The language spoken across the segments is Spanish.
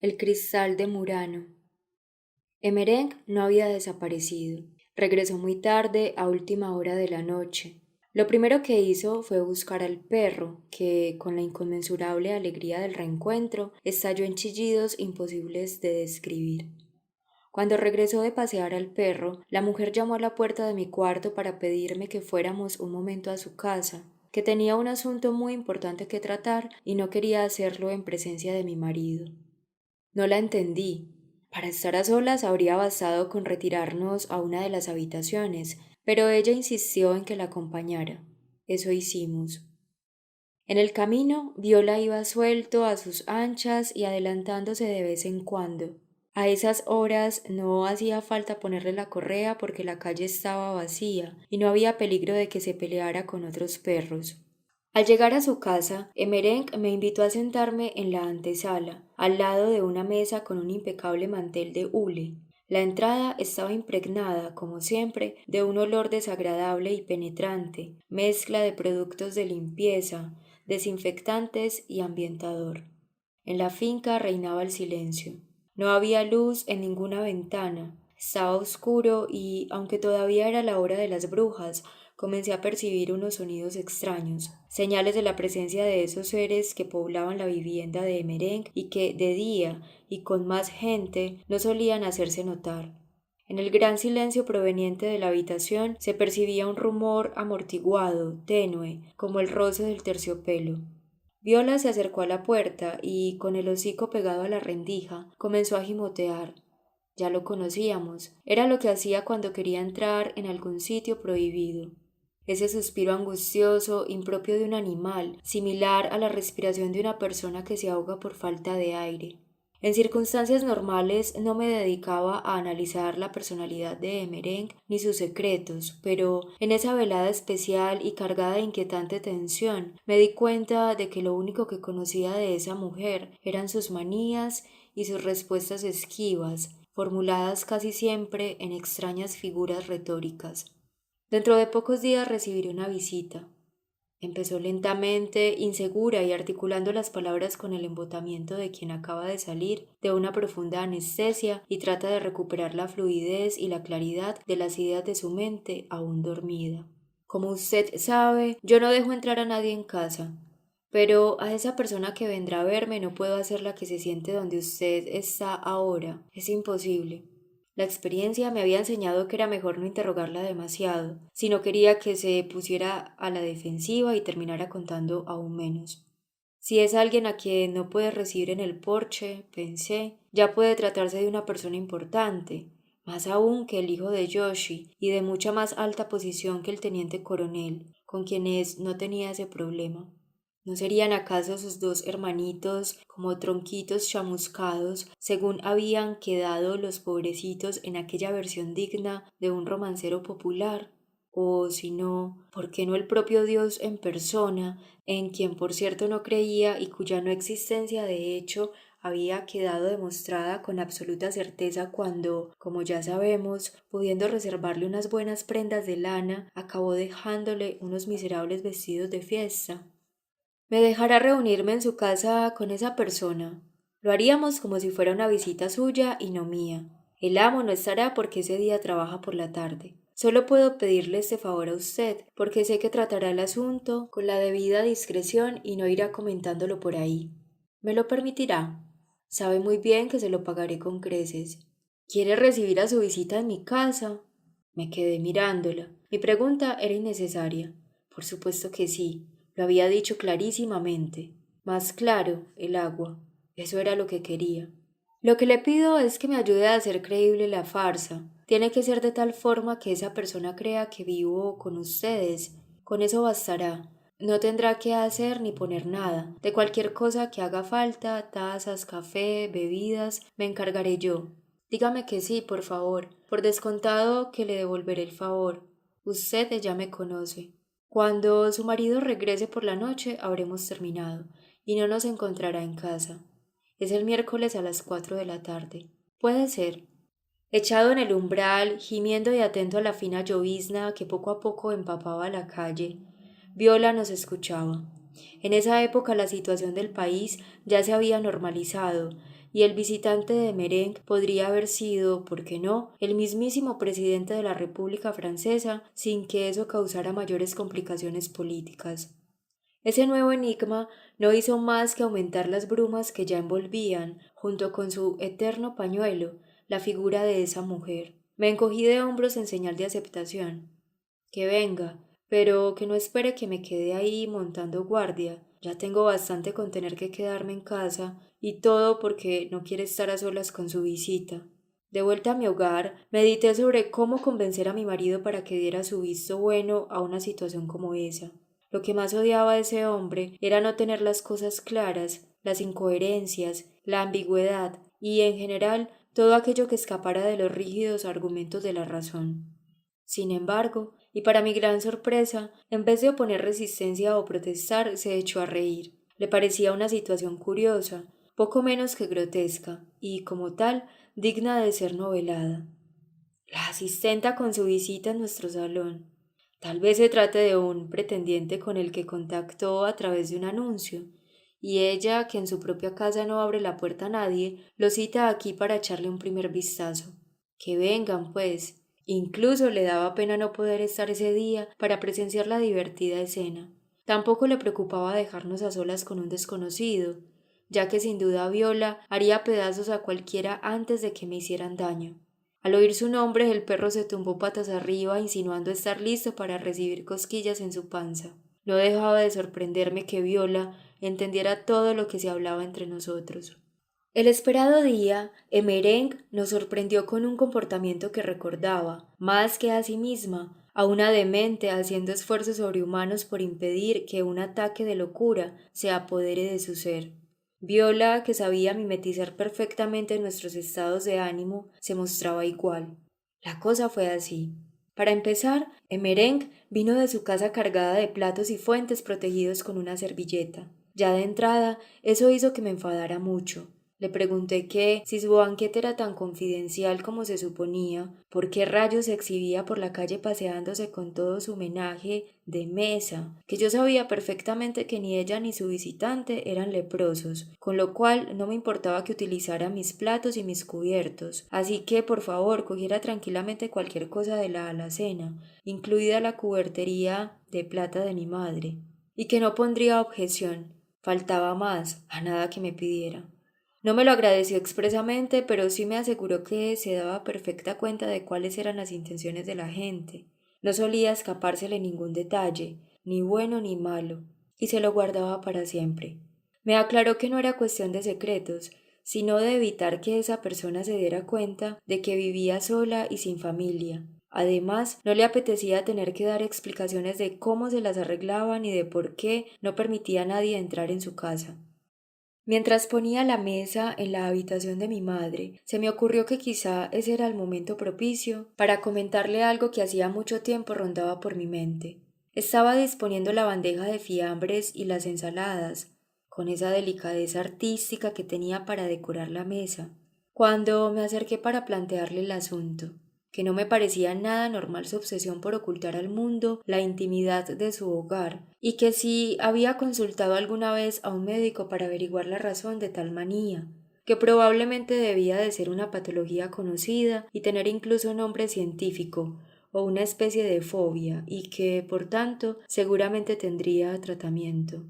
El cristal de Murano. Emerenc no había desaparecido. Regresó muy tarde, a última hora de la noche. Lo primero que hizo fue buscar al perro, que, con la inconmensurable alegría del reencuentro, estalló en chillidos imposibles de describir. Cuando regresó de pasear al perro, la mujer llamó a la puerta de mi cuarto para pedirme que fuéramos un momento a su casa, que tenía un asunto muy importante que tratar y no quería hacerlo en presencia de mi marido. No la entendí. Para estar a solas habría bastado con retirarnos a una de las habitaciones, pero ella insistió en que la acompañara. Eso hicimos. En el camino, Viola iba suelto a sus anchas y adelantándose de vez en cuando. A esas horas no hacía falta ponerle la correa porque la calle estaba vacía y no había peligro de que se peleara con otros perros. Al llegar a su casa, Emerenc me invitó a sentarme en la antesala, al lado de una mesa con un impecable mantel de hule. La entrada estaba impregnada, como siempre, de un olor desagradable y penetrante, mezcla de productos de limpieza, desinfectantes y ambientador. En la finca reinaba el silencio. No había luz en ninguna ventana. Estaba oscuro y, aunque todavía era la hora de las brujas, comencé a percibir unos sonidos extraños, señales de la presencia de esos seres que poblaban la vivienda de Emerenc y que, de día y con más gente, no solían hacerse notar. En el gran silencio proveniente de la habitación se percibía un rumor amortiguado, tenue, como el roce del terciopelo. Viola se acercó a la puerta y, con el hocico pegado a la rendija, comenzó a gimotear. Ya lo conocíamos. Era lo que hacía cuando quería entrar en algún sitio prohibido. Ese suspiro angustioso, impropio de un animal, similar a la respiración de una persona que se ahoga por falta de aire. En circunstancias normales no me dedicaba a analizar la personalidad de Emerenc ni sus secretos, pero en esa velada especial y cargada de inquietante tensión me di cuenta de que lo único que conocía de esa mujer eran sus manías y sus respuestas esquivas, formuladas casi siempre en extrañas figuras retóricas. Dentro de pocos días recibiré una visita. Empezó lentamente, insegura y articulando las palabras con el embotamiento de quien acaba de salir de una profunda anestesia y trata de recuperar la fluidez y la claridad de las ideas de su mente aún dormida. Como usted sabe, yo no dejo entrar a nadie en casa, pero a esa persona que vendrá a verme no puedo hacerla que se siente donde usted está ahora. Es imposible. La experiencia me había enseñado que era mejor no interrogarla demasiado, si no quería que se pusiera a la defensiva y terminara contando aún menos. Si es alguien a quien no puede recibir en el porche, pensé, ya puede tratarse de una persona importante, más aún que el hijo de Yoshi y de mucha más alta posición que el teniente coronel, con quienes no tenía ese problema. ¿No serían acaso sus dos hermanitos como tronquitos chamuscados, según habían quedado los pobrecitos en aquella versión digna de un romancero popular? O si no, ¿por qué no el propio Dios en persona, en quien por cierto no creía y cuya no existencia de hecho había quedado demostrada con absoluta certeza cuando, como ya sabemos, pudiendo reservarle unas buenas prendas de lana, acabó dejándole unos miserables vestidos de fiesta? Me dejará reunirme en su casa con esa persona. Lo haríamos como si fuera una visita suya y no mía. El amo no estará porque ese día trabaja por la tarde. Solo puedo pedirle este favor a usted, porque sé que tratará el asunto con la debida discreción y no irá comentándolo por ahí. ¿Me lo permitirá? Sabe muy bien que se lo pagaré con creces. ¿Quiere recibir a su visita en mi casa? Me quedé mirándola. Mi pregunta era innecesaria. Por supuesto que sí. Lo había dicho clarísimamente. Más claro, el agua. Eso era lo que quería. Lo que le pido es que me ayude a hacer creíble la farsa. Tiene que ser de tal forma que esa persona crea que vivo con ustedes. Con eso bastará. No tendrá que hacer ni poner nada. De cualquier cosa que haga falta, tazas, café, bebidas, me encargaré yo. Dígame que sí, por favor. Por descontado que le devolveré el favor. Usted ya me conoce. Cuando su marido regrese por la noche habremos terminado y no nos encontrará en casa. Es el miércoles a las 4 de la tarde. Puede ser. Echado en el umbral, gimiendo y atento a la fina llovizna que poco a poco empapaba la calle, Viola nos escuchaba. En esa época la situación del país ya se había normalizado, y el visitante de Merengue podría haber sido, ¿por qué no?, el mismísimo presidente de la República Francesa sin que eso causara mayores complicaciones políticas. Ese nuevo enigma no hizo más que aumentar las brumas que ya envolvían, junto con su eterno pañuelo, la figura de esa mujer. Me encogí de hombros en señal de aceptación. Que venga, pero que no espere que me quede ahí montando guardia. Ya tengo bastante con tener que quedarme en casa, y todo porque no quiere estar a solas con su visita. De vuelta a mi hogar, medité sobre cómo convencer a mi marido para que diera su visto bueno a una situación como esa. Lo que más odiaba de ese hombre era no tener las cosas claras, las incoherencias, la ambigüedad y, en general, todo aquello que escapara de los rígidos argumentos de la razón. Sin embargo, y para mi gran sorpresa, en vez de oponer resistencia o protestar, se echó a reír. Le parecía una situación curiosa, poco menos que grotesca, y, como tal, digna de ser novelada. La asistenta con su visita en nuestro salón. Tal vez se trate de un pretendiente con el que contactó a través de un anuncio, y ella, que en su propia casa no abre la puerta a nadie, lo cita aquí para echarle un primer vistazo. Que vengan, pues. Incluso le daba pena no poder estar ese día para presenciar la divertida escena. Tampoco le preocupaba dejarnos a solas con un desconocido, ya que sin duda Viola haría pedazos a cualquiera antes de que me hicieran daño. Al oír su nombre, el perro se tumbó patas arriba, insinuando estar listo para recibir cosquillas en su panza. No dejaba de sorprenderme que Viola entendiera todo lo que se hablaba entre nosotros. El esperado día, Emereng nos sorprendió con un comportamiento que recordaba, más que a sí misma, a una demente haciendo esfuerzos sobrehumanos por impedir que un ataque de locura se apodere de su ser. Viola, que sabía mimetizar perfectamente nuestros estados de ánimo, se mostraba igual. La cosa fue así. Para empezar, Emereng vino de su casa cargada de platos y fuentes protegidos con una servilleta. Ya de entrada, eso hizo que me enfadara mucho. Le pregunté que, si su banquete era tan confidencial como se suponía, ¿por qué rayos se exhibía por la calle paseándose con todo su menaje de mesa? Que yo sabía perfectamente que ni ella ni su visitante eran leprosos, con lo cual no me importaba que utilizara mis platos y mis cubiertos, así que por favor cogiera tranquilamente cualquier cosa de la alacena, incluida la cubertería de plata de mi madre, y que no pondría objeción. Faltaba más, a nada que me pidiera. No me lo agradeció expresamente, pero sí me aseguró que se daba perfecta cuenta de cuáles eran las intenciones de la gente. No solía escapársele ningún detalle, ni bueno ni malo, y se lo guardaba para siempre. Me aclaró que no era cuestión de secretos, sino de evitar que esa persona se diera cuenta de que vivía sola y sin familia. Además, no le apetecía tener que dar explicaciones de cómo se las arreglaban y de por qué no permitía a nadie entrar en su casa. Mientras ponía la mesa en la habitación de mi madre, se me ocurrió que quizá ese era el momento propicio para comentarle algo que hacía mucho tiempo rondaba por mi mente. Estaba disponiendo la bandeja de fiambres y las ensaladas, con esa delicadeza artística que tenía para decorar la mesa, cuando me acerqué para plantearle el asunto, que no me parecía nada normal su obsesión por ocultar al mundo la intimidad de su hogar, y que si había consultado alguna vez a un médico para averiguar la razón de tal manía, que probablemente debía de ser una patología conocida y tener incluso nombre científico, o una especie de fobia, y que, por tanto, seguramente tendría tratamiento.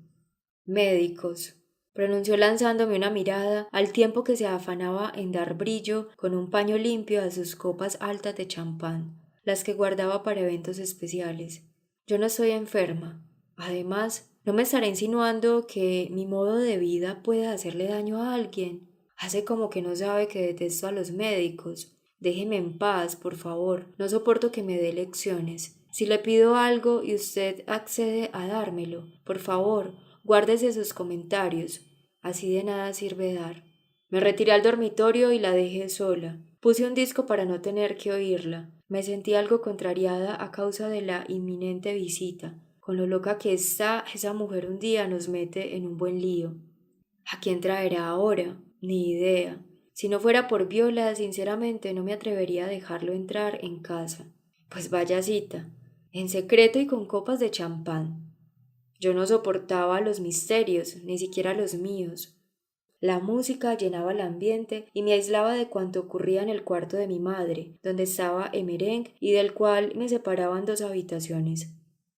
Médicos, pronunció lanzándome una mirada al tiempo que se afanaba en dar brillo con un paño limpio a sus copas altas de champán, las que guardaba para eventos especiales. Yo no estoy enferma. Además, no me estaré insinuando que mi modo de vida pueda hacerle daño a alguien. Hace como que no sabe que detesto a los médicos. Déjeme en paz, por favor. No soporto que me dé lecciones. Si le pido algo y usted accede a dármelo, por favor, guárdese sus comentarios. Así de nada sirve dar. Me retiré al dormitorio y la dejé sola. Puse un disco para no tener que oírla. Me sentí algo contrariada a causa de la inminente visita. Con lo loca que está, esa mujer un día nos mete en un buen lío. ¿A quién traerá ahora? Ni idea. Si no fuera por Viola, sinceramente no me atrevería a dejarlo entrar en casa. Pues vaya cita. En secreto y con copas de champán. Yo no soportaba los misterios, ni siquiera los míos. La música llenaba el ambiente y me aislaba de cuanto ocurría en el cuarto de mi madre, donde estaba Emerenc y del cual me separaban 2 habitaciones.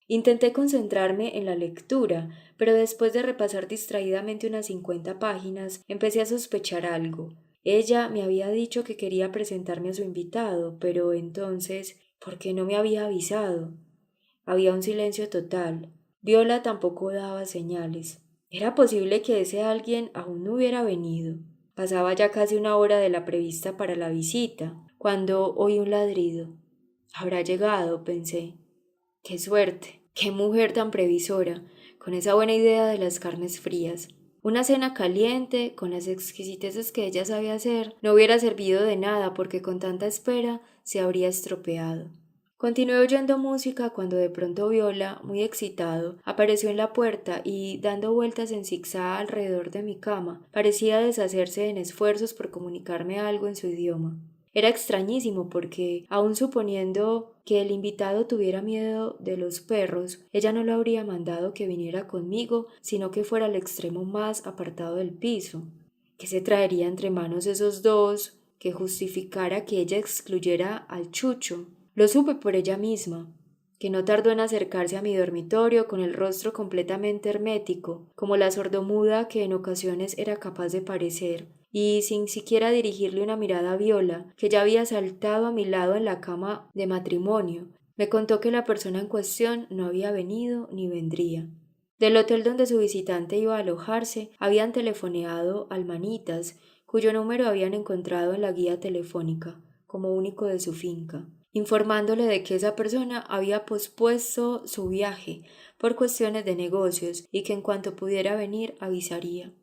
Intenté concentrarme en la lectura, pero después de repasar distraídamente unas 50 páginas, empecé a sospechar algo. Ella me había dicho que quería presentarme a su invitado, pero entonces, ¿por qué no me había avisado? Había un silencio total. Viola tampoco daba señales. Era posible que ese alguien aún no hubiera venido. Pasaba ya casi una hora de la prevista para la visita, cuando oí un ladrido. Habrá llegado, pensé. Qué suerte, qué mujer tan previsora, con esa buena idea de las carnes frías. Una cena caliente, con las exquisiteces que ella sabía hacer, no hubiera servido de nada porque con tanta espera se habría estropeado. Continué oyendo música cuando de pronto Viola, muy excitado, apareció en la puerta y, dando vueltas en zigzag alrededor de mi cama, parecía deshacerse en esfuerzos por comunicarme algo en su idioma. Era extrañísimo porque, aun suponiendo que el invitado tuviera miedo de los perros, ella no lo habría mandado que viniera conmigo, sino que fuera al extremo más apartado del piso. ¿Qué se traería entre manos esos dos que justificara que ella excluyera al Chucho? Lo supe por ella misma, que no tardó en acercarse a mi dormitorio con el rostro completamente hermético, como la sordomuda que en ocasiones era capaz de parecer, y sin siquiera dirigirle una mirada a Viola, que ya había saltado a mi lado en la cama de matrimonio, me contó que la persona en cuestión no había venido ni vendría. Del hotel donde su visitante iba a alojarse, habían telefoneado al Manitas, cuyo número habían encontrado en la guía telefónica, como único de su finca, informándole de que esa persona había pospuesto su viaje por cuestiones de negocios y que en cuanto pudiera venir avisaría.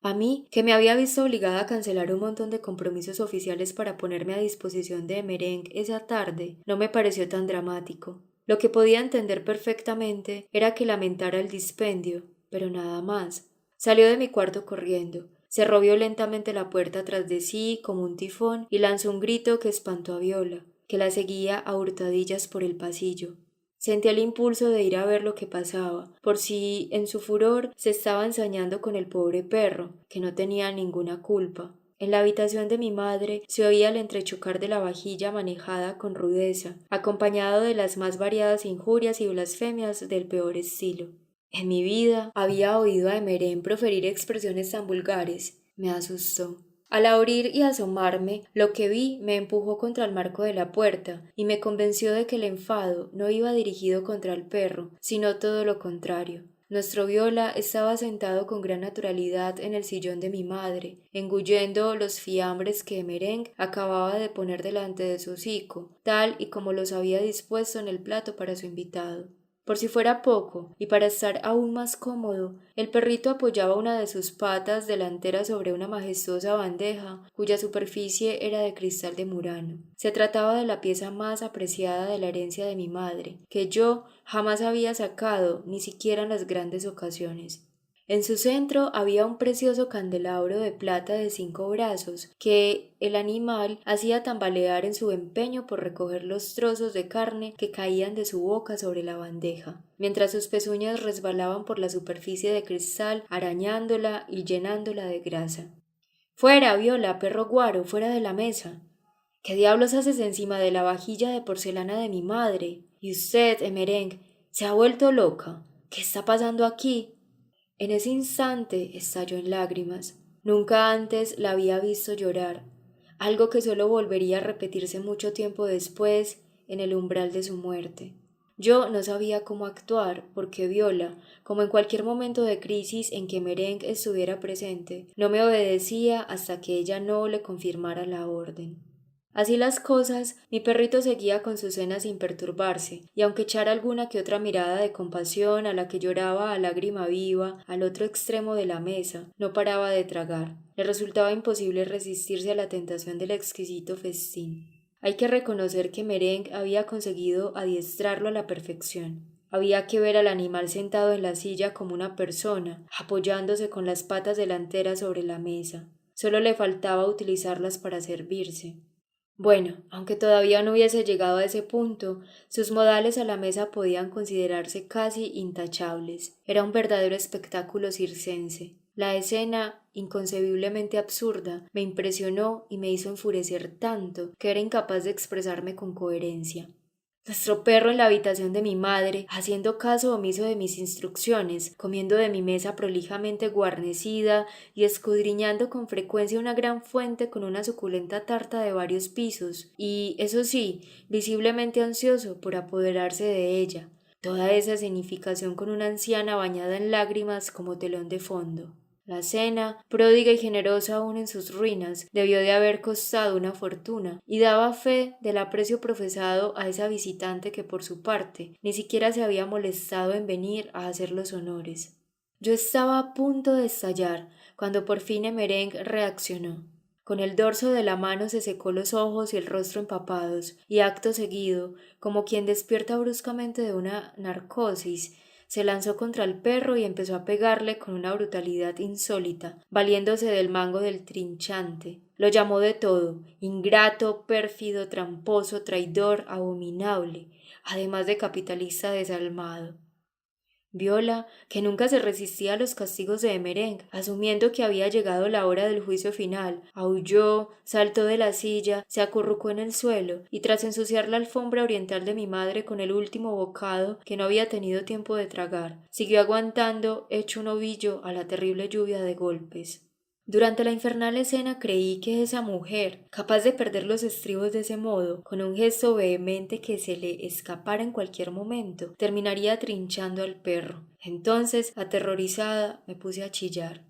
A mí, que me había visto obligada a cancelar un montón de compromisos oficiales para ponerme a disposición de Merengue esa tarde, no me pareció tan dramático. Lo que podía entender perfectamente era que lamentara el dispendio, pero nada más. Salió de mi cuarto corriendo, cerró violentamente la puerta tras de sí como un tifón y lanzó un grito que espantó a Viola, que la seguía a hurtadillas por el pasillo. Sentí el impulso de ir a ver lo que pasaba, por si en su furor se estaba ensañando con el pobre perro, que no tenía ninguna culpa. En la habitación de mi madre se oía el entrechocar de la vajilla manejada con rudeza, acompañado de las más variadas injurias y blasfemias del peor estilo. En mi vida había oído a Emerén proferir expresiones tan vulgares. Me asustó. Al abrir y asomarme, lo que vi me empujó contra el marco de la puerta y me convenció de que el enfado no iba dirigido contra el perro, sino todo lo contrario. Nuestro Viola estaba sentado con gran naturalidad en el sillón de mi madre, engullendo los fiambres que Merengue acababa de poner delante de su hocico, tal y como los había dispuesto en el plato para su invitado. Por si fuera poco, y para estar aún más cómodo, el perrito apoyaba una de sus patas delanteras sobre una majestuosa bandeja, cuya superficie era de cristal de Murano. Se trataba de la pieza más apreciada de la herencia de mi madre, que yo jamás había sacado, ni siquiera en las grandes ocasiones. En su centro había un precioso candelabro de plata de 5 brazos, que el animal hacía tambalear en su empeño por recoger los trozos de carne que caían de su boca sobre la bandeja, mientras sus pezuñas resbalaban por la superficie de cristal, arañándola y llenándola de grasa. —¡Fuera, Viola, perro guaro, fuera de la mesa! —¿Qué diablos haces encima de la vajilla de porcelana de mi madre? Y usted, Emerengue, ¿se ha vuelto loca? ¿Qué está pasando aquí? En ese instante estalló en lágrimas. Nunca antes la había visto llorar, algo que solo volvería a repetirse mucho tiempo después, en el umbral de su muerte. Yo no sabía cómo actuar, porque Viola, como en cualquier momento de crisis en que Merengue estuviera presente, no me obedecía hasta que ella no le confirmara la orden. Así las cosas, mi perrito seguía con su cena sin perturbarse, y aunque echara alguna que otra mirada de compasión a la que lloraba a lágrima viva al otro extremo de la mesa, no paraba de tragar. Le resultaba imposible resistirse a la tentación del exquisito festín. Hay que reconocer que Merengue había conseguido adiestrarlo a la perfección. Había que ver al animal sentado en la silla como una persona, apoyándose con las patas delanteras sobre la mesa. Solo le faltaba utilizarlas para servirse. Bueno, aunque todavía no hubiese llegado a ese punto, sus modales a la mesa podían considerarse casi intachables. Era un verdadero espectáculo circense. La escena, inconcebiblemente absurda, me impresionó y me hizo enfurecer tanto que era incapaz de expresarme con coherencia. Nuestro perro en la habitación de mi madre, haciendo caso omiso de mis instrucciones, comiendo de mi mesa prolijamente guarnecida y escudriñando con frecuencia una gran fuente con una suculenta tarta de varios pisos, y, eso sí, visiblemente ansioso por apoderarse de ella. Toda esa escenificación con una anciana bañada en lágrimas como telón de fondo. La cena, pródiga y generosa aún en sus ruinas, debió de haber costado una fortuna, y daba fe del aprecio profesado a esa visitante que por su parte ni siquiera se había molestado en venir a hacer los honores. Yo estaba a punto de estallar, cuando por fin Emerenc reaccionó. Con el dorso de la mano se secó los ojos y el rostro empapados, y acto seguido, como quien despierta bruscamente de una narcosis, se lanzó contra el perro y empezó a pegarle con una brutalidad insólita, valiéndose del mango del trinchante. Lo llamó de todo, ingrato, pérfido, tramposo, traidor, abominable, además de capitalista desalmado. Viola, que nunca se resistía a los castigos de Emerenc, asumiendo que había llegado la hora del juicio final, aulló, saltó de la silla, se acurrucó en el suelo, y tras ensuciar la alfombra oriental de mi madre con el último bocado que no había tenido tiempo de tragar, siguió aguantando, hecho un ovillo, a la terrible lluvia de golpes. Durante la infernal escena creí que esa mujer, capaz de perder los estribos de ese modo, con un gesto vehemente que se le escapara en cualquier momento, terminaría trinchando al perro. Entonces, aterrorizada, me puse a chillar.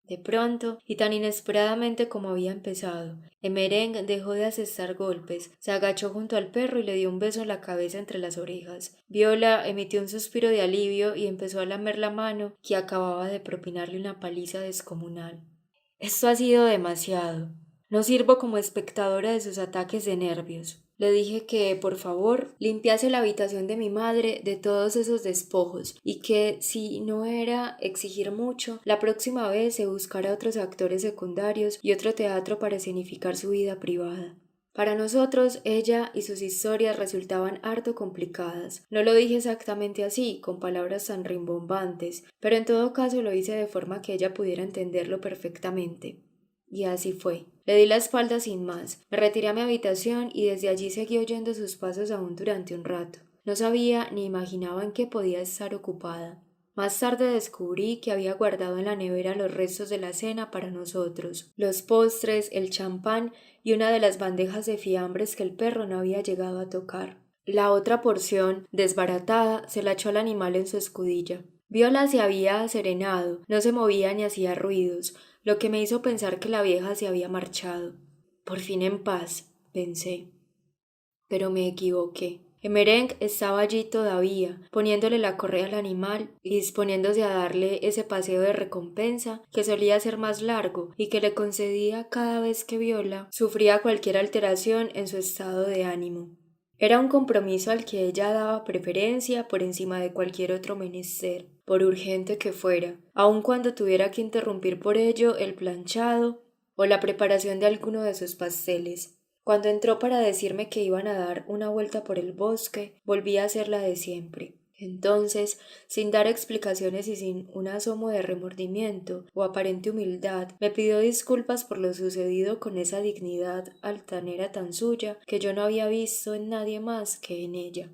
De pronto, y tan inesperadamente como había empezado, Emerenc dejó de asestar golpes, se agachó junto al perro y le dio un beso en la cabeza entre las orejas. Viola emitió un suspiro de alivio y empezó a lamer la mano que acababa de propinarle una paliza descomunal. Esto ha sido demasiado. No sirvo como espectadora de sus ataques de nervios. Le dije que, por favor, limpiase la habitación de mi madre de todos esos despojos y que, si no era exigir mucho, la próxima vez se buscara otros actores secundarios y otro teatro para escenificar su vida privada. Para nosotros, ella y sus historias resultaban harto complicadas. No lo dije exactamente así, con palabras tan rimbombantes, pero en todo caso lo hice de forma que ella pudiera entenderlo perfectamente. Y así fue. Le di la espalda sin más, me retiré a mi habitación y desde allí seguí oyendo sus pasos aún durante un rato. No sabía ni imaginaba en qué podía estar ocupada. Más tarde descubrí que había guardado en la nevera los restos de la cena para nosotros, los postres, el champán y una de las bandejas de fiambres que el perro no había llegado a tocar. La otra porción, desbaratada, se la echó al animal en su escudilla. Viola se había serenado, no se movía ni hacía ruidos, lo que me hizo pensar que la vieja se había marchado. Por fin en paz, pensé. Pero me equivoqué. Emerenc estaba allí todavía, poniéndole la correa al animal y disponiéndose a darle ese paseo de recompensa que solía ser más largo y que le concedía cada vez que Viola sufría cualquier alteración en su estado de ánimo. Era un compromiso al que ella daba preferencia por encima de cualquier otro menester, por urgente que fuera, aun cuando tuviera que interrumpir por ello el planchado o la preparación de alguno de sus pasteles. Cuando entró para decirme que iban a dar una vuelta por el bosque, volví a hacer la de siempre. Entonces, sin dar explicaciones y sin un asomo de remordimiento o aparente humildad, me pidió disculpas por lo sucedido con esa dignidad altanera tan suya que yo no había visto en nadie más que en ella.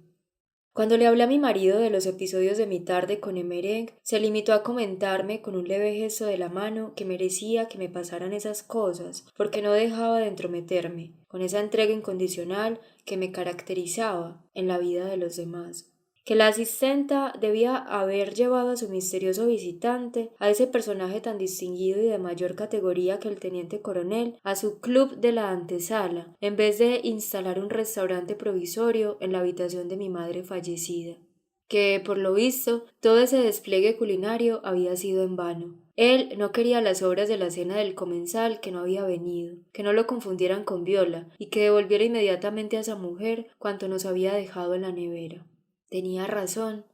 Cuando le hablé a mi marido de los episodios de mi tarde con Emerenc, se limitó a comentarme con un leve gesto de la mano que merecía que me pasaran esas cosas, porque no dejaba de entrometerme, con esa entrega incondicional que me caracterizaba en la vida de los demás. Que la asistenta debía haber llevado a su misterioso visitante, a ese personaje tan distinguido y de mayor categoría que el teniente coronel, a su club de la antesala, en vez de instalar un restaurante provisorio en la habitación de mi madre fallecida. Que, por lo visto, todo ese despliegue culinario había sido en vano. Él no quería las obras de la cena del comensal que no había venido, que no lo confundieran con Viola, y que devolviera inmediatamente a esa mujer cuanto nos había dejado en la nevera. Tenía razón,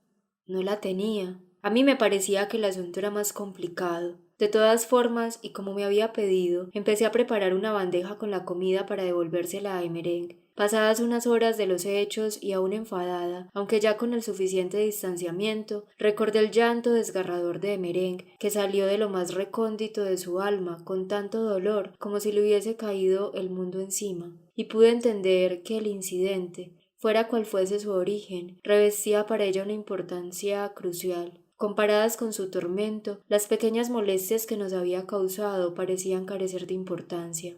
no la tenía. A mí me parecía que el asunto era más complicado. De todas formas, y como me había pedido, empecé a preparar una bandeja con la comida para devolvérsela a Emerenc. Pasadas unas horas de los hechos y aún enfadada, aunque ya con el suficiente distanciamiento, recordé el llanto desgarrador de Emereng, que salió de lo más recóndito de su alma con tanto dolor como si le hubiese caído el mundo encima, y pude entender que el incidente, fuera cual fuese su origen, revestía para ella una importancia crucial. Comparadas con su tormento, las pequeñas molestias que nos había causado parecían carecer de importancia.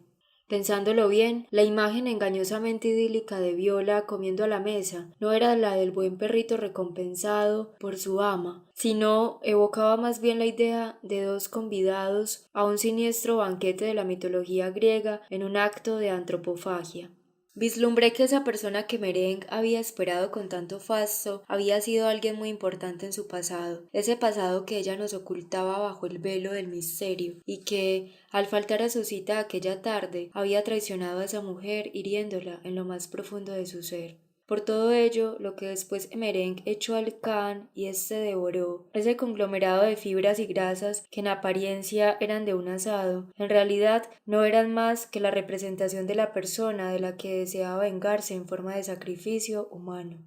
Pensándolo bien, la imagen engañosamente idílica de Viola comiendo a la mesa no era la del buen perrito recompensado por su ama, sino evocaba más bien la idea de dos convidados a un siniestro banquete de la mitología griega en un acto de antropofagia. Vislumbré que esa persona que Merengue había esperado con tanto fasto había sido alguien muy importante en su pasado, ese pasado que ella nos ocultaba bajo el velo del misterio, y que, al faltar a su cita aquella tarde, había traicionado a esa mujer hiriéndola en lo más profundo de su ser. Por todo ello, lo que después Merengue echó al can y éste devoró, ese conglomerado de fibras y grasas que en apariencia eran de un asado, en realidad no eran más que la representación de la persona de la que deseaba vengarse en forma de sacrificio humano.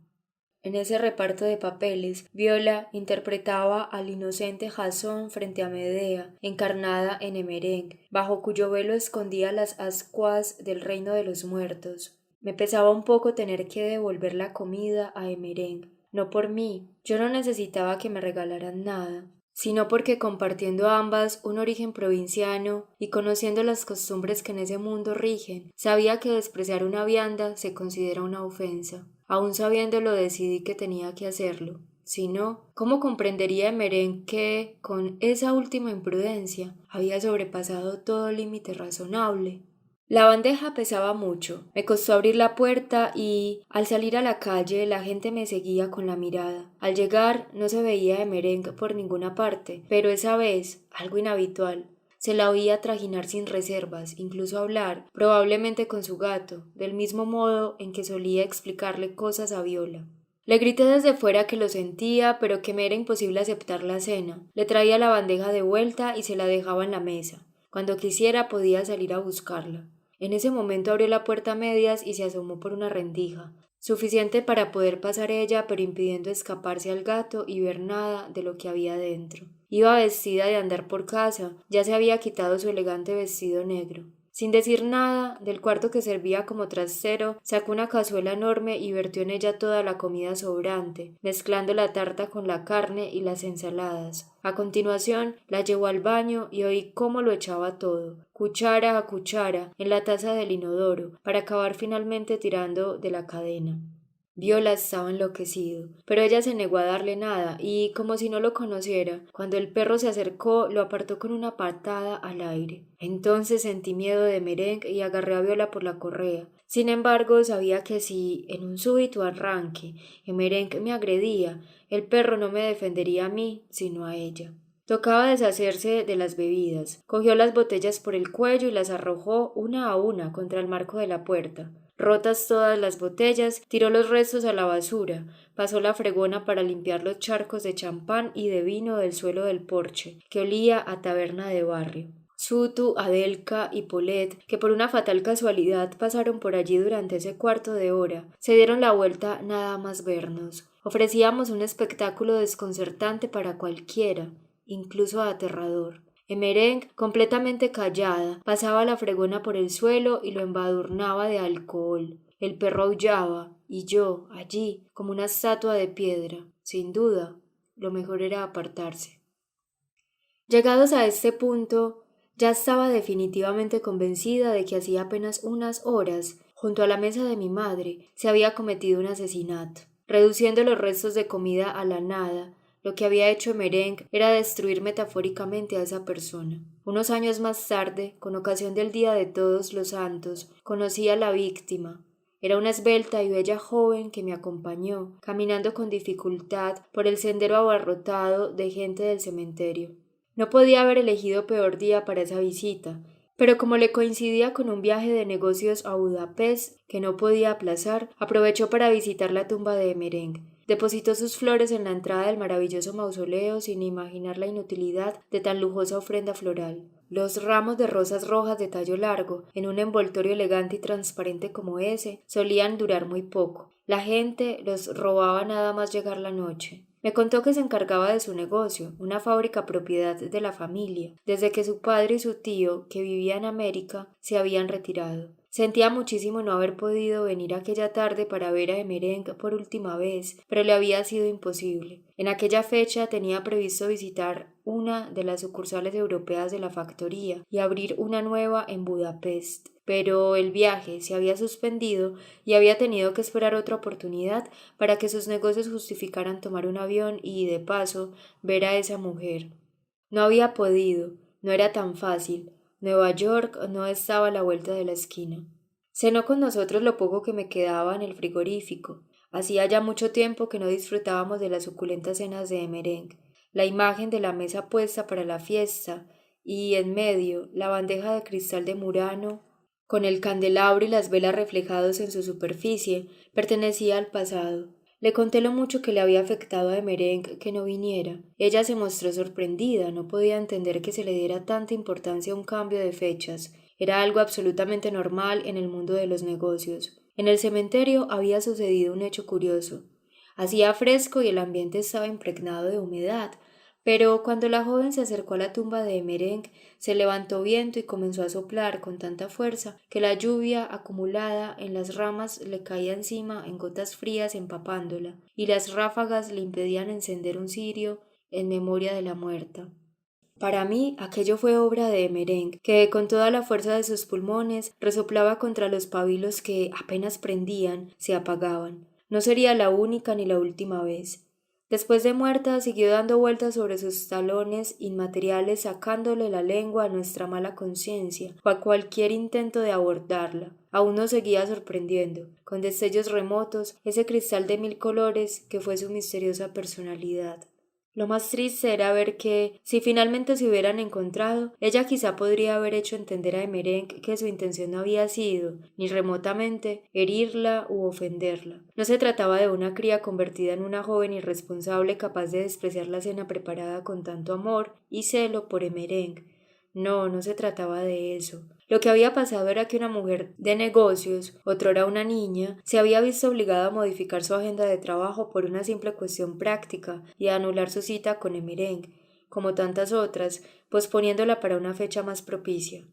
En ese reparto de papeles, Viola interpretaba al inocente Jasón frente a Medea, encarnada en Emereng, bajo cuyo velo escondía las ascuas del reino de los muertos. Me pesaba un poco tener que devolver la comida a Emereng, no por mí, yo no necesitaba que me regalaran nada, sino porque compartiendo ambas un origen provinciano y conociendo las costumbres que en ese mundo rigen, sabía que despreciar una vianda se considera una ofensa. Aun sabiéndolo decidí que tenía que hacerlo. Si no, ¿cómo comprendería Emereng que, con esa última imprudencia, había sobrepasado todo límite razonable? La bandeja pesaba mucho, me costó abrir la puerta y, al salir a la calle, la gente me seguía con la mirada. Al llegar no se veía de merengue por ninguna parte, pero esa vez, algo inhabitual, se la oía trajinar sin reservas, incluso hablar, probablemente con su gato, del mismo modo en que solía explicarle cosas a Viola. Le grité desde fuera que lo sentía, pero que me era imposible aceptar la cena. Le traía la bandeja de vuelta y se la dejaba en la mesa. Cuando quisiera podía salir a buscarla. En ese momento abrió la puerta a medias y se asomó por una rendija, suficiente para poder pasar ella, pero impidiendo escaparse al gato y ver nada de lo que había dentro. Iba vestida de andar por casa, ya se había quitado su elegante vestido negro. Sin decir nada, del cuarto que servía como trastero, sacó una cazuela enorme y vertió en ella toda la comida sobrante, mezclando la tarta con la carne y las ensaladas. A continuación, la llevó al baño y oí cómo lo echaba todo, cuchara a cuchara, en la taza del inodoro, para acabar finalmente tirando de la cadena. Viola estaba enloquecido, pero ella se negó a darle nada y, como si no lo conociera, cuando el perro se acercó, lo apartó con una patada al aire. Entonces sentí miedo de Merengue y agarré a Viola por la correa. Sin embargo, sabía que si, en un súbito arranque, Merengue me agredía, el perro no me defendería a mí, sino a ella. Tocaba deshacerse de las bebidas. Cogió las botellas por el cuello y las arrojó una a una contra el marco de la puerta. Rotas todas las botellas, tiró los restos a la basura, pasó la fregona para limpiar los charcos de champán y de vino del suelo del porche, que olía a taberna de barrio. Sutu, Adelka y Polet, que por una fatal casualidad pasaron por allí durante ese cuarto de hora, se dieron la vuelta nada más vernos. Ofrecíamos un espectáculo desconcertante para cualquiera, incluso aterrador. Emereng, completamente callada, pasaba la fregona por el suelo y lo embadurnaba de alcohol. El perro aullaba, y yo, allí, como una estatua de piedra. Sin duda, lo mejor era apartarse. Llegados a este punto, ya estaba definitivamente convencida de que hacía apenas unas horas, junto a la mesa de mi madre, se había cometido un asesinato. Reduciendo los restos de comida a la nada, lo que había hecho Merengue era destruir metafóricamente a esa persona. Unos años más tarde, con ocasión del Día de Todos los Santos, conocí a la víctima. Era una esbelta y bella joven que me acompañó, caminando con dificultad por el sendero abarrotado de gente del cementerio. No podía haber elegido peor día para esa visita, pero como le coincidía con un viaje de negocios a Budapest que no podía aplazar, aprovechó para visitar la tumba de Merengue. Depositó sus flores en la entrada del maravilloso mausoleo sin imaginar la inutilidad de tan lujosa ofrenda floral. Los ramos de rosas rojas de tallo largo, en un envoltorio elegante y transparente como ese, solían durar muy poco. La gente los robaba nada más llegar la noche. Me contó que se encargaba de su negocio, una fábrica propiedad de la familia, desde que su padre y su tío, que vivían en América, se habían retirado. Sentía muchísimo no haber podido venir aquella tarde para ver a Emerenc por última vez, pero le había sido imposible. En aquella fecha tenía previsto visitar una de las sucursales europeas de la factoría y abrir una nueva en Budapest. Pero el viaje se había suspendido y había tenido que esperar otra oportunidad para que sus negocios justificaran tomar un avión y, de paso, ver a esa mujer. No había podido, no era tan fácil. Nueva York no estaba a la vuelta de la esquina. Cenó con nosotros lo poco que me quedaba en el frigorífico. Hacía ya mucho tiempo que no disfrutábamos de las suculentas cenas de Emerenc. La imagen de la mesa puesta para la fiesta y, en medio, la bandeja de cristal de Murano, con el candelabro y las velas reflejados en su superficie, pertenecía al pasado. Le conté lo mucho que le había afectado a Emerenc que no viniera. Ella se mostró sorprendida, no podía entender que se le diera tanta importancia a un cambio de fechas. Era algo absolutamente normal en el mundo de los negocios. En el cementerio había sucedido un hecho curioso. Hacía fresco y el ambiente estaba impregnado de humedad, pero cuando la joven se acercó a la tumba de Emerenc, se levantó viento y comenzó a soplar con tanta fuerza que la lluvia acumulada en las ramas le caía encima en gotas frías empapándola, y las ráfagas le impedían encender un cirio en memoria de la muerta. Para mí aquello fue obra de Emerenc, que con toda la fuerza de sus pulmones resoplaba contra los pabilos que, apenas prendían, se apagaban. No sería la única ni la última vez. Después de muerta, siguió dando vueltas sobre sus talones inmateriales, sacándole la lengua a nuestra mala conciencia o a cualquier intento de abordarla. Aún nos seguía sorprendiendo, con destellos remotos, ese cristal de mil colores que fue su misteriosa personalidad. Lo más triste era ver que, si finalmente se hubieran encontrado, ella quizá podría haber hecho entender a Emerenc que su intención no había sido, ni remotamente, herirla u ofenderla. No se trataba de una cría convertida en una joven irresponsable capaz de despreciar la cena preparada con tanto amor y celo por Emerenc. No, no se trataba de eso. Lo que había pasado era que una mujer de negocios, otrora una niña, se había visto obligada a modificar su agenda de trabajo por una simple cuestión práctica y a anular su cita con Emerenc, como tantas otras, posponiéndola para una fecha más propicia.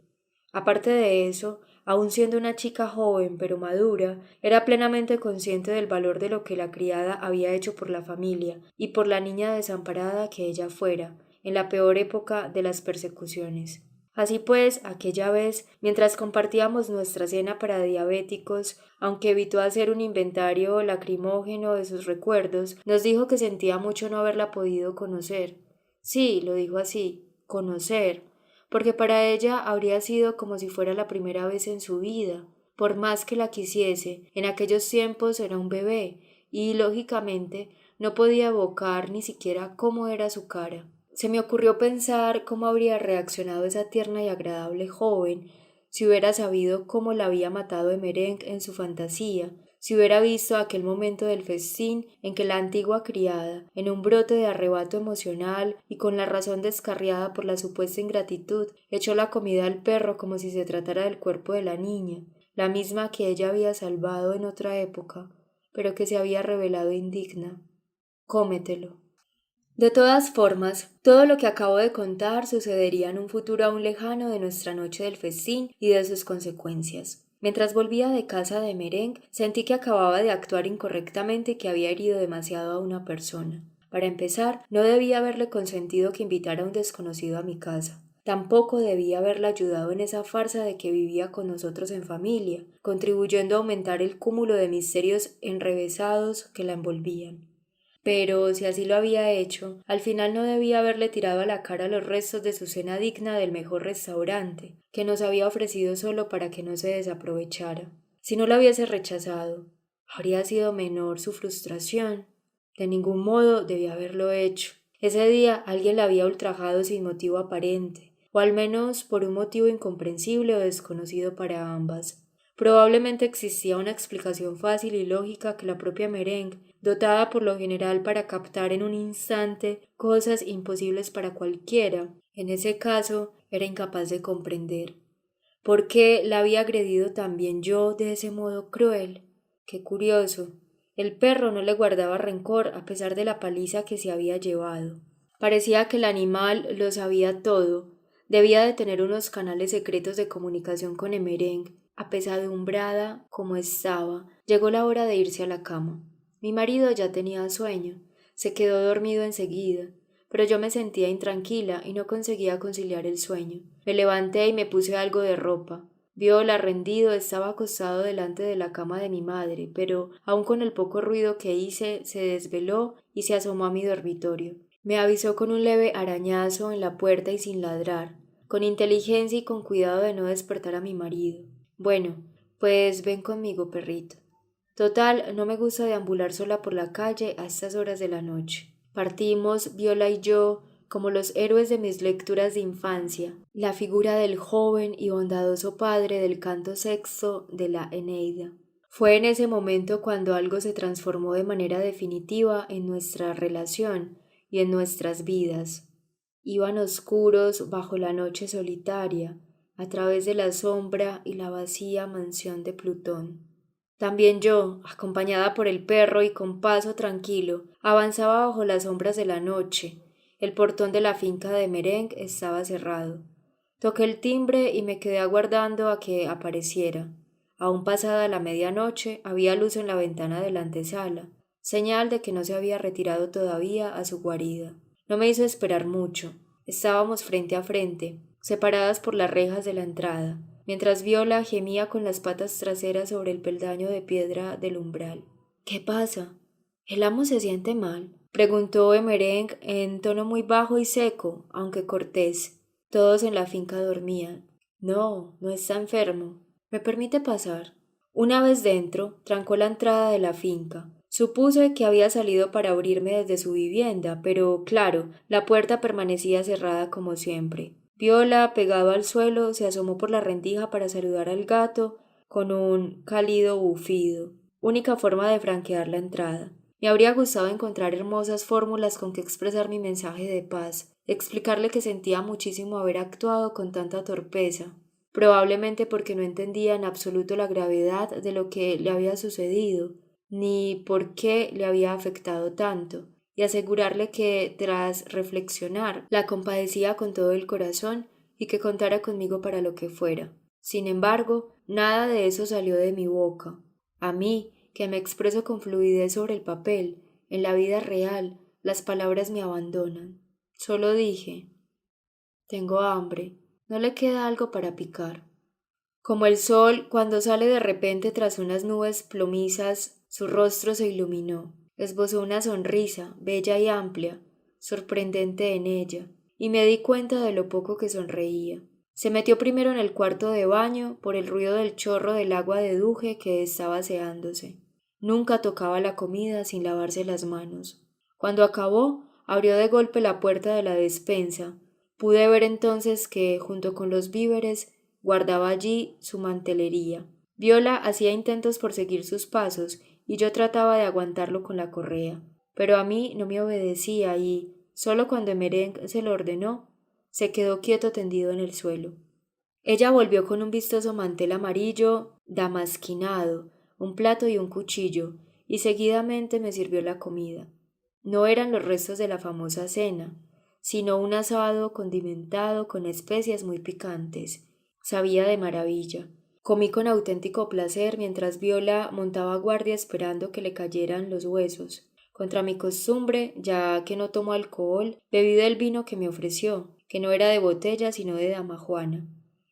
Aparte de eso, aun siendo una chica joven pero madura, era plenamente consciente del valor de lo que la criada había hecho por la familia y por la niña desamparada que ella fuera, en la peor época de las persecuciones. Así pues, aquella vez, mientras compartíamos nuestra cena para diabéticos, aunque evitó hacer un inventario lacrimógeno de sus recuerdos, nos dijo que sentía mucho no haberla podido conocer. Sí, lo dijo así, conocer, porque para ella habría sido como si fuera la primera vez en su vida. Por más que la quisiese, en aquellos tiempos era un bebé, y, lógicamente, no podía evocar ni siquiera cómo era su cara. Se me ocurrió pensar cómo habría reaccionado esa tierna y agradable joven si hubiera sabido cómo la había matado Emerenc en su fantasía, si hubiera visto aquel momento del festín en que la antigua criada, en un brote de arrebato emocional y con la razón descarriada por la supuesta ingratitud, echó la comida al perro como si se tratara del cuerpo de la niña, la misma que ella había salvado en otra época, pero que se había revelado indigna. Cómetelo. De todas formas, todo lo que acabo de contar sucedería en un futuro aún lejano de nuestra noche del festín y de sus consecuencias. Mientras volvía de casa de Merenc, sentí que acababa de actuar incorrectamente y que había herido demasiado a una persona. Para empezar, no debía haberle consentido que invitara a un desconocido a mi casa. Tampoco debía haberla ayudado en esa farsa de que vivía con nosotros en familia, contribuyendo a aumentar el cúmulo de misterios enrevesados que la envolvían. Pero si así lo había hecho, al final no debía haberle tirado a la cara los restos de su cena digna del mejor restaurante, que nos había ofrecido solo para que no se desaprovechara. Si no la hubiese rechazado, habría sido menor su frustración. De ningún modo debía haberlo hecho. Ese día alguien la había ultrajado sin motivo aparente, o al menos por un motivo incomprensible o desconocido para ambas. Probablemente existía una explicación fácil y lógica que la propia Merenc dotada por lo general para captar en un instante cosas imposibles para cualquiera. En ese caso, era incapaz de comprender. ¿Por qué la había agredido también yo de ese modo cruel? Qué curioso. El perro no le guardaba rencor a pesar de la paliza que se había llevado. Parecía que el animal lo sabía todo. Debía de tener unos canales secretos de comunicación con Emereng. Apesadumbrada como estaba, llegó la hora de irse a la cama. Mi marido ya tenía sueño. Se quedó dormido enseguida, pero yo me sentía intranquila y no conseguía conciliar el sueño. Me levanté y me puse algo de ropa. Viola, rendido, estaba acostado delante de la cama de mi madre, pero, aun con el poco ruido que hice, se desveló y se asomó a mi dormitorio. Me avisó con un leve arañazo en la puerta y sin ladrar, con inteligencia y con cuidado de no despertar a mi marido. Bueno, pues ven conmigo, perrito. Total, no me gusta deambular sola por la calle a estas horas de la noche. Partimos, Viola y yo, como los héroes de mis lecturas de infancia, la figura del joven y bondadoso padre del canto sexto de la Eneida. Fue en ese momento cuando algo se transformó de manera definitiva en nuestra relación y en nuestras vidas. Iban oscuros bajo la noche solitaria, a través de la sombra y la vacía mansión de Plutón. También yo, acompañada por el perro y con paso tranquilo, avanzaba bajo las sombras de la noche. El portón de la finca de Mereng estaba cerrado. Toqué el timbre y me quedé aguardando a que apareciera. Aún pasada la medianoche, había luz en la ventana de la antesala, señal de que no se había retirado todavía a su guarida. No me hizo esperar mucho. Estábamos frente a frente, separadas por las rejas de la entrada, mientras Viola gemía con las patas traseras sobre el peldaño de piedra del umbral. ¿Qué pasa? ¿El amo se siente mal?, preguntó Emereng en tono muy bajo y seco, aunque cortés. Todos en la finca dormían. No, no está enfermo. ¿Me permite pasar? Una vez dentro, trancó la entrada de la finca. Supuse que había salido para abrirme desde su vivienda, pero, claro, la puerta permanecía cerrada como siempre. Viola, pegado al suelo, se asomó por la rendija para saludar al gato con un cálido bufido, única forma de franquear la entrada. Me habría gustado encontrar hermosas fórmulas con que expresar mi mensaje de paz, explicarle que sentía muchísimo haber actuado con tanta torpeza, probablemente porque no entendía en absoluto la gravedad de lo que le había sucedido, ni por qué le había afectado tanto, y asegurarle que, tras reflexionar, la compadecía con todo el corazón y que contara conmigo para lo que fuera. Sin embargo, nada de eso salió de mi boca. A mí, que me expreso con fluidez sobre el papel, en la vida real, las palabras me abandonan. Solo dije, tengo hambre, ¿no le queda algo para picar? Como el sol, cuando sale de repente tras unas nubes plomizas, su rostro se iluminó. Esbozó una sonrisa, bella y amplia, sorprendente en ella, y me di cuenta de lo poco que sonreía. Se metió primero en el cuarto de baño por el ruido del chorro del agua de duje que estaba aseándose. Nunca tocaba la comida sin lavarse las manos. Cuando acabó, abrió de golpe la puerta de la despensa. Pude ver entonces que, junto con los víveres, guardaba allí su mantelería. Viola hacía intentos por seguir sus pasos y yo trataba de aguantarlo con la correa, pero a mí no me obedecía y, solo cuando Emereng se lo ordenó, se quedó quieto tendido en el suelo. Ella volvió con un vistoso mantel amarillo damasquinado, un plato y un cuchillo, y seguidamente me sirvió la comida. No eran los restos de la famosa cena, sino un asado condimentado con especias muy picantes. Sabía de maravilla. Comí con auténtico placer mientras Viola montaba guardia esperando que le cayeran los huesos. Contra mi costumbre, ya que no tomo alcohol, bebí del vino que me ofreció, que no era de botella sino de dama Juana.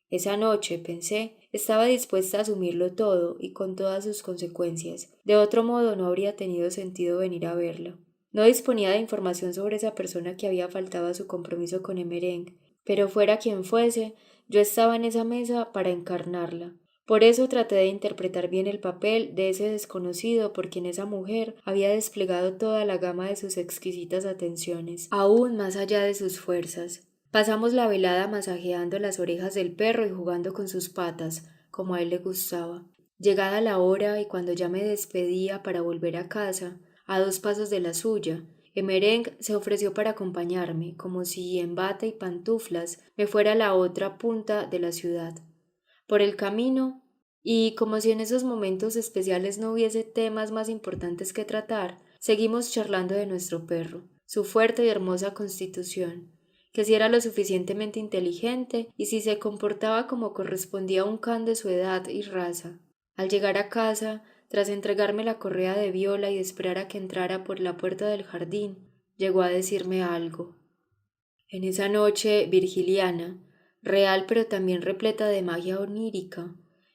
Esa noche, pensé, estaba dispuesta a asumirlo todo y con todas sus consecuencias. De otro modo no habría tenido sentido venir a verla. No disponía de información sobre esa persona que había faltado a su compromiso con Emereng, pero fuera quien fuese, yo estaba en esa mesa para encarnarla. Por eso traté de interpretar bien el papel de ese desconocido por quien esa mujer había desplegado toda la gama de sus exquisitas atenciones, aún más allá de sus fuerzas. Pasamos la velada masajeando las orejas del perro y jugando con sus patas, como a él le gustaba. Llegada la hora y cuando ya me despedía para volver a casa, a 2 pasos de la suya. Emereng se ofreció para acompañarme, como si en bata y pantuflas me fuera a la otra punta de la ciudad. Por el camino, y como si en esos momentos especiales no hubiese temas más importantes que tratar, seguimos charlando de nuestro perro, su fuerte y hermosa constitución, que si era lo suficientemente inteligente y si se comportaba como correspondía a un can de su edad y raza. Al llegar a casa, tras entregarme la correa de Viola y esperar a que entrara por la puerta del jardín, llegó a decirme algo. En esa noche virgiliana, real pero también repleta de magia onírica,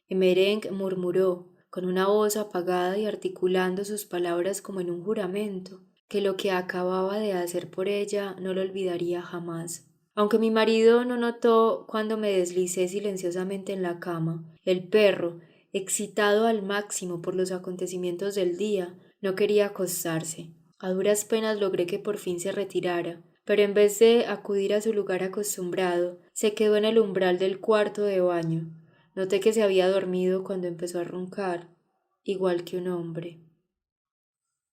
Emereng murmuró, con una voz apagada y articulando sus palabras como en un juramento, que lo que acababa de hacer por ella no lo olvidaría jamás. Aunque mi marido no notó cuando me deslicé silenciosamente en la cama, el perro, excitado al máximo por los acontecimientos del día, no quería acostarse. A duras penas logré que por fin se retirara, pero en vez de acudir a su lugar acostumbrado, se quedó en el umbral del cuarto de baño. Noté que se había dormido cuando empezó a roncar, igual que un hombre.